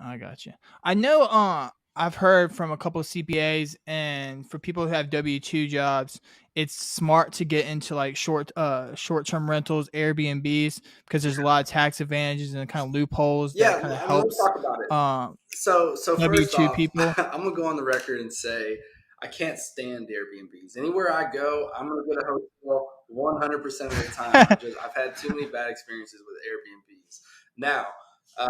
I got you. I know. I've heard from a couple of CPAs and for people who have W-2 jobs, it's smart to get into like short-term rentals, Airbnbs, because there's a lot of tax advantages and kind of loopholes that Yeah, kind of I mean, let's helps talk about it. So first W-2 off, people. I'm gonna go on the record and say I can't stand Airbnbs. Anywhere I go, I'm gonna get a hotel 100% of the time. I've had too many bad experiences with Airbnbs. Now, uh,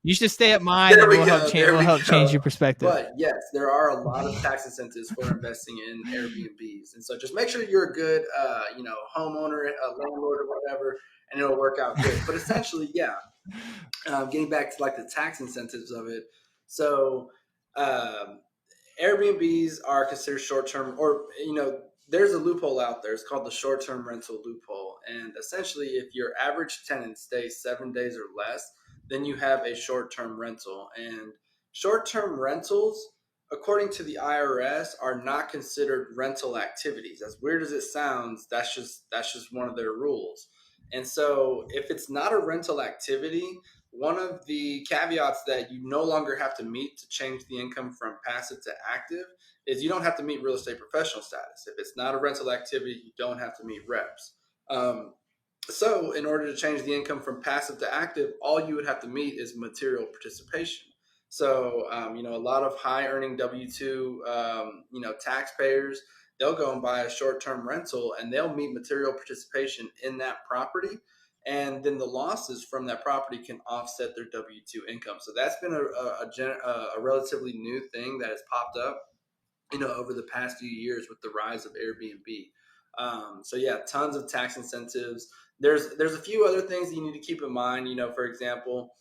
You should stay at mine, there and we go. There we'll we help change go. your perspective. But yes, there are a lot of tax incentives for investing in Airbnbs, and so just make sure you're a good, homeowner, a landlord, or whatever, and it'll work out good. But essentially, yeah, getting back to like the tax incentives of it. So, um, Airbnbs are considered short term, or there's a loophole out there. It's called the short term rental loophole, and essentially, if your average tenant stays 7 days or less, then you have a short term rental. And short term rentals, according to the IRS, are not considered rental activities. As weird as it sounds, that's just one of their rules. And so, if it's not a rental activity, one of the caveats that you no longer have to meet to change the income from passive to active is you don't have to meet real estate professional status. If it's not a rental activity, you don't have to meet reps. So, in order to change the income from passive to active, all you would have to meet is material participation. So, a lot of high earning W 2, taxpayers, they'll go and buy a short term rental and they'll meet material participation in that property, and then the losses from that property can offset their W 2 income. So that's been a relatively new thing that has popped up, over the past few years with the rise of Airbnb. So yeah, tons of tax incentives. There's a few other things that you need to keep in mind. For example,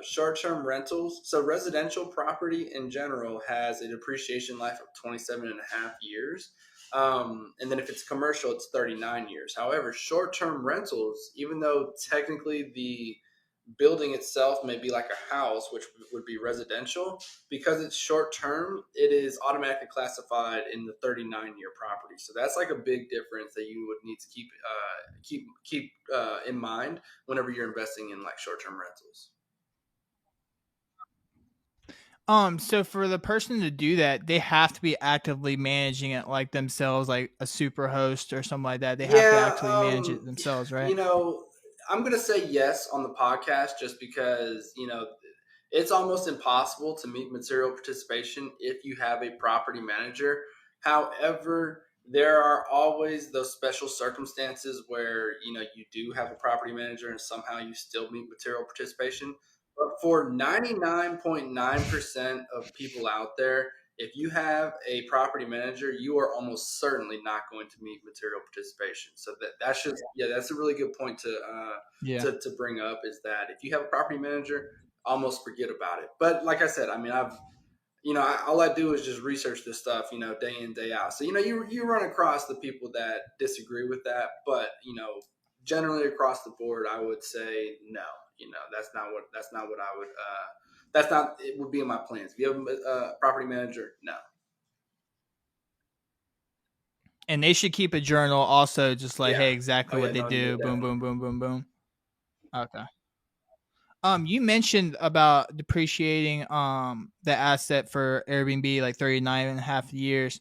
short-term rentals. So residential property in general has a depreciation life of 27 and a half years. And then if it's commercial, it's 39 years. However, short-term rentals, even though technically the building itself may be like a house, which would be residential, because it's short term, it is automatically classified in the 39-year property. So that's like a big difference that you would need to keep in mind whenever you're investing in like short term rentals. So for the person to do that, they have to be actively managing it like themselves, like a super host or something like that. They have to Yeah, actually manage it themselves, right? I'm gonna say yes on the podcast just because it's almost impossible to meet material participation if you have a property manager. However, there are always those special circumstances where you do have a property manager and somehow you still meet material participation. But for 99.9% of people out there, if you have a property manager, you are almost certainly not going to meet material participation. So that's just, yeah, that's a really good point to Yeah. bring up, is that if you have a property manager, almost forget about it. But like I said, I mean, all I do is just research this stuff, day in, day out. So, you run across the people that disagree with that, but, generally across the board, I would say no. That's not what I would. That's not. It would be in my plans. If you have a property manager, no. And they should keep a journal also, just like, Yeah. hey, Oh exactly yeah. what they No. Yeah. do. Boom, Definitely. boom, boom, boom, boom. Okay. You mentioned about depreciating the asset for Airbnb like 39 and a half years.